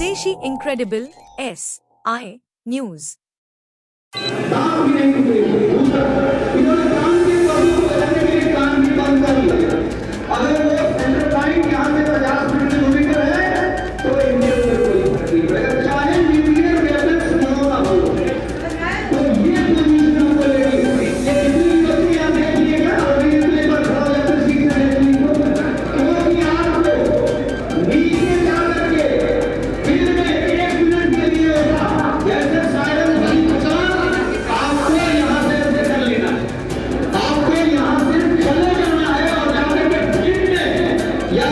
स्वदेशी incredible SI news. काम भी नहीं करे, इन्होंने काम के प्रभु को करने के लिए काम भी बंद कर दिया। अगर वो सेंट्रल लाइन यहाँ से 50 मिनट की दूरी पर है तो इनके ऊपर कोई फर्क नहीं पड़ेगा, चाहे न्यूक्लियर वेपन्स क्यों ना हो। तो ये पोजीशन हमको लेनी होगी। ये कितनी गलती आप देख लीजिएगा, अभी इतने पर खड़ा हो जाकर सीट से लेने को क्योंकि आपको नीचे जा करके फिर में 1 मिनट के लिए होगा, जैसे सायरन बंद होता आपको यहाँ से कर लेना है, आपको यहाँ से चले जाना है और जाने के फील्ड में या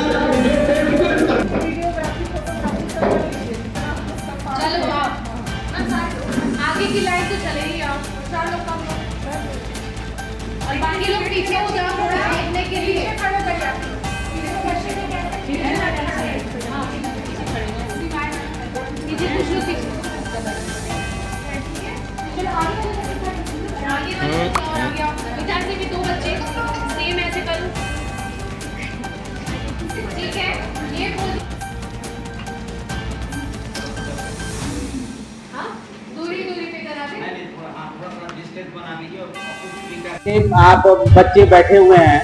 चलो आप आगे की लाइन तो चलेगी, आप 4 लोग कम और बाकी लोग पीछे हो जाओ थोड़ा देखने के लिए। पीछे कुछ लोग पीछे चलो आगे वाले और आगे आओ। इधर से भी 2 बच्चे सेम ऐसे करो, ठीक है? ये दूरी पे करा दे। आप बच्चे बैठे हुए हैं,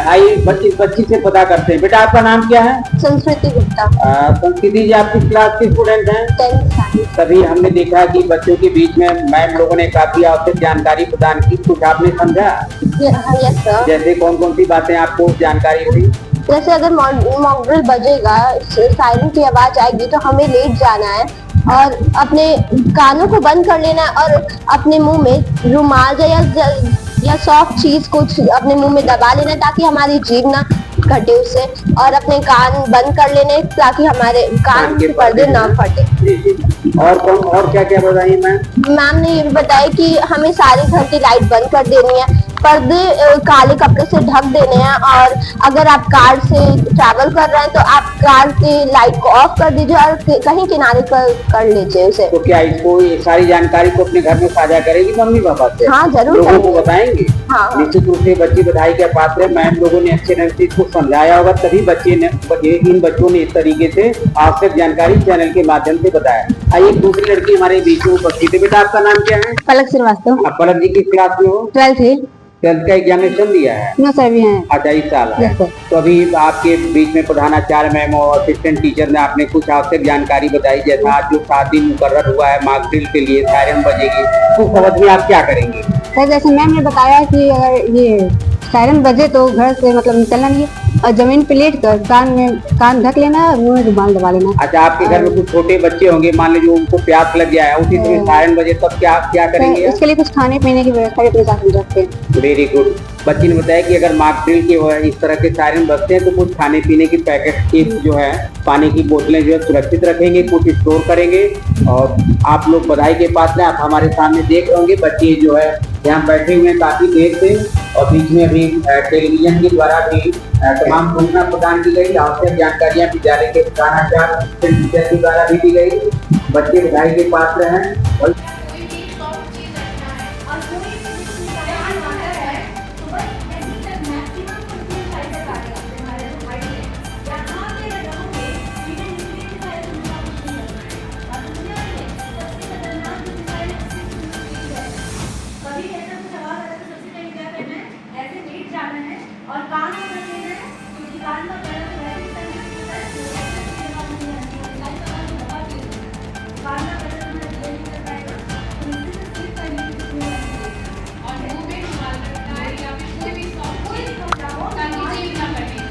आइए बच्ची से पता करते हैं। बेटा आपका नाम क्या है? संस्कृति गुप्ता। संस्कृति जी आप किस क्लास के स्टूडेंट हैं? 10th science. तभी हमने देखा कि बच्चों के बीच में मैम लोगों ने काफी आवश्यक जानकारी प्रदान की, कुछ आपने समझा? Yes sir. जैसे कौन कौन सी बातें आपको जानकारी थी? जैसे अगर मॉक ड्रिल बजेगा, सायरन की आवाज आएगी तो हमें लेट जाना है और अपने कानों को बंद कर लेना है और अपने मुंह में रुमाल या सॉफ्ट चीज कुछ अपने मुंह में दबा लेना ताकि हमारी जीभ ना कटे उससे, और अपने कान बंद कर लेने ताकि हमारे कान के पर्दे ना फटे। और क्या क्या बताइए मैम ने ये भी बताया कि हमें सारे घर की लाइट बंद कर देनी है, पर्दे काले कपड़े से ढक देने हैं, और अगर आप कार से ट्रैवल कर रहे हैं तो आप कार की लाइट को ऑफ कर दीजिए और कहीं किनारे कर लीजिए उसे। तो क्या इसको ये सारी जानकारी को अपने घर में साझा करेगी मम्मी पापा से? हाँ जरूर लोगों को बताएंगे। हाँ। निश्चित रूप से बच्चे बधाई के पात्र है। मैम लोगों ने अच्छे ढंग से इसको समझाया होगा, तभी इन बच्चों ने इस तरीके से आवश्यक जानकारी चैनल के माध्यम से बताया। आइए दूसरी लड़की हमारे बीच में उपस्थित है। बेटा आपका नाम क्या है? पलक श्रीवास्तव। आप पलक जी किस क्लास में हो? 12th 12th का एग्जामिनेशन दिया है? नो सर भी हैं। अच्छा इस साल है। तो अभी आपके बीच में प्रधानाचार्य मैम और असिस्टेंट टीचर ने आपने कुछ आवश्यक जानकारी बताई, जैसा आज जो 7 दिन मुकर्रर हुआ है मॉक ड्रिल के लिए, सायरन बजेगी, तो समझ में आप क्या करेंगे? सर जैसे मैम ने बताया कि अगर ये सायरन बजे तो घर से मतलब निकलना नहीं है और जमीन पे लेट कर कान ढक लेना है, मुंह में रुमाल दबा लेना। अच्छा आपके घर में कुछ छोटे बच्चे होंगे, मान लीजिए उनको प्यास लग गया है, उसी समय सायरन बजे तब क्या करेंगे? इसके लिए कुछ खाने पीने की व्यवस्था भी अपने साथ में रखते हैं। Very good. बच्ची ने बताया कि अगर मॉक ड्रिल के इस तरह के सायरन बजते हैं तो कुछ खाने पीने की पैकेट की जो है पानी की बोतलें जो है सुरक्षित रखेंगे, कुछ स्टोर करेंगे। और आप लोग बधाई के पात्र हैं, आप हमारे सामने देख रहे होंगे बच्चे जो है यहाँ बैठे हुए हैं काफी देर से, और बीच में अभी टेलीविजन के द्वारा भी तमाम सूचना प्रदान की गई, आवश्यक जानकारियां विद्यालय के प्रधानाचार्य टीचर के द्वारा भी दी गई। बच्चे बधाई के पात्र हैं। और और कान को कर देना है क्योंकि कान का दर्द वैसे कान का दर्द में ये नहीं कर पाएगा, तो इससे सिर्फ करनी और मुंह में रुमाल रखना है या फिर कोई भी कपड़ा हो ताकि जेब ना कटे।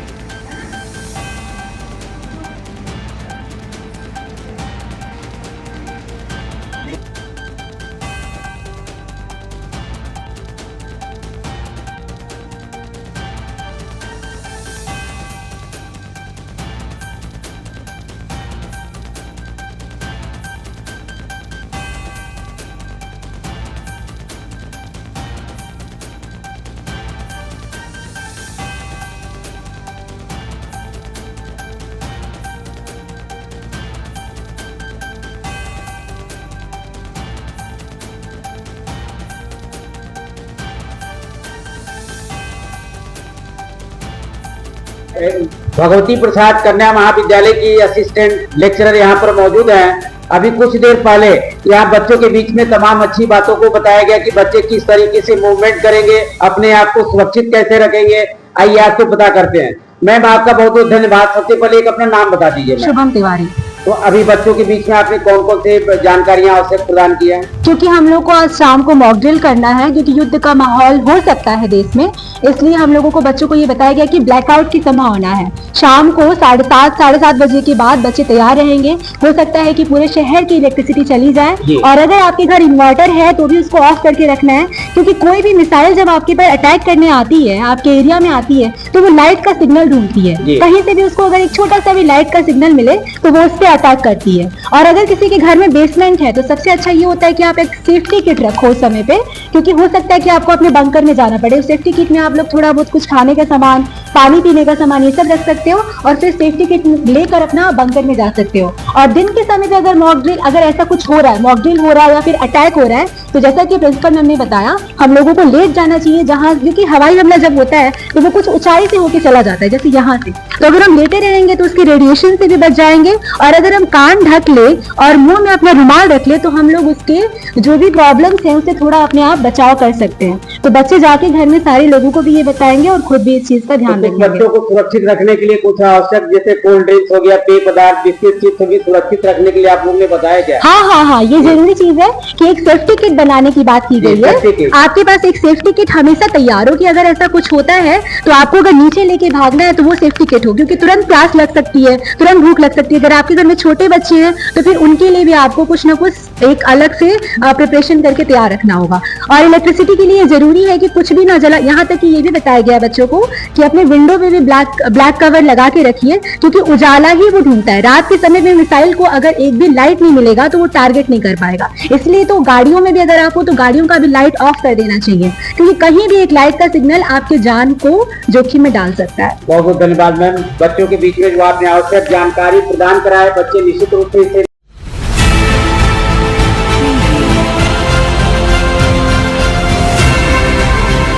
भगवती प्रसाद कन्या महाविद्यालय की असिस्टेंट लेक्चरर यहाँ पर मौजूद हैं। अभी कुछ देर पहले यहाँ बच्चों के बीच में तमाम अच्छी बातों को बताया गया कि बच्चे किस तरीके से मूवमेंट करेंगे, अपने आप को सुरक्षित कैसे रखेंगे। आइए आपसे पता करते हैं। मैम आपका बहुत बहुत धन्यवाद। सबसे पहले एक अपना नाम बता दीजिए। शुभम तिवारी। तो अभी बच्चों के बीच में आपने कौन कौन से जानकारियां आवश्यक प्रदान किया है? क्योंकि हम लोग को आज शाम को मॉक ड्रिल करना है, क्योंकि युद्ध का माहौल हो सकता है देश में, इसलिए हम लोगों को बच्चों को ये बताया गया कि ब्लैकआउट की संभावना है। शाम को 7:30 साढ़े 7 बजे के बाद बच्चे तैयार रहेंगे। हो सकता है कि पूरे शहर की इलेक्ट्रिसिटी चली जाए, और अगर आपके घर इन्वर्टर है तो भी उसको ऑफ करके रखना है, क्योंकि कोई भी मिसाइल जब आपके पर अटैक करने आती है, आपके एरिया में आती है, तो वो लाइट का सिग्नल ढूंढती है। कहीं से भी उसको अगर एक छोटा सा भी लाइट का सिग्नल मिले तो वो उस पर अटैक करती है। और अगर किसी के घर में बेसमेंट है तो सबसे अच्छा ये होता है कि आप एक सेफ्टी किट रखो उस समय पे, क्योंकि हो सकता है कि आपको अपने बंकर में जाना पड़े। उस सेफ्टी किट में आप लोग थोड़ा बहुत कुछ खाने का सामान, पानी पीने का सामान, ये सब रख सकते हो, और फिर सेफ्टी किट लेकर अपना बंकर में जा सकते हो। और दिन के समय पे अगर मॉक ड्रिल, अगर ऐसा कुछ हो रहा है, मॉक ड्रिल हो रहा है या फिर अटैक हो रहा है, तो जैसा कि प्रिंसिपल मैम ने बताया, हम लोगों को लेट जाना चाहिए जहाँ, क्योंकि हवाई हमला जब होता है तो वो कुछ ऊंचाई से होकर चला जाता है, जैसे यहाँ से। तो अगर हम लेटे रहेंगे तो उसके रेडिएशन से भी बच जाएंगे, और अगर हम कान ढक ले और मुंह में अपना रुमाल रख ले तो हम लोग उसके जो भी प्रॉब्लम्स हैं उससे थोड़ा अपने आप बचाव कर सकते हैं। तो बच्चे जाके घर में सारे लोगों को भी ये बताएंगे और खुद भी इस चीज का ध्यान रखेंगे। बच्चों को सुरक्षित रखने के लिए कुछ आवश्यक, जैसे कोल्ड ड्रिंक्स हो गया, पेय पदार्थ, बिस्किट, चिप्स भी सुरक्षित रखने के लिए आप लोगों ने बताया क्या? हाँ, ये जरूरी चीज है कि एक सेफ्टी किट बनाने की बात की गई है। आपके पास एक सेफ्टी किट हमेशा तैयार हो कि अगर ऐसा कुछ होता है तो आपको अगर नीचे लेके भागना है तो वो सेफ्टी किट हो, क्योंकि तुरंत प्यास लग सकती है, तुरंत भूख लग सकती है। अगर आपके घर में छोटे बच्चे हैं तो फिर उनके लिए भी आपको कुछ ना कुछ एक अलग से प्रिपरेशन करके तैयार रखना होगा। और इलेक्ट्रिसिटी के लिए जरूरी है कि कुछ भी ना जला। यहाँ तक कि ये भी बताया गया है बच्चों को कि अपने विंडो में भी ब्लैक कवर लगा के रखिए, क्योंकि उजाला ही वो ढूंढता है। रात के समय में मिसाइल को अगर एक भी लाइट नहीं मिलेगा तो वो टारगेट नहीं कर पाएगा। इसलिए तो गाड़ियों में भी अगर आप हो तो गाड़ियों का भी लाइट ऑफ कर देना चाहिए, क्योंकि कहीं भी एक लाइट का सिग्नल आपके जान को जोखिम में डाल सकता है। बहुत बहुत धन्यवाद मैम। बच्चों के बीच में जो आपने आवश्यक जानकारी प्रदान करा है, बच्चे निश्चित रूप से इसे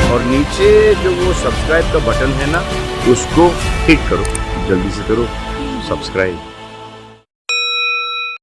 और नीचे जो वो सब्सक्राइब का बटन है ना, उसको हिट करो, जल्दी से करो सब्सक्राइब।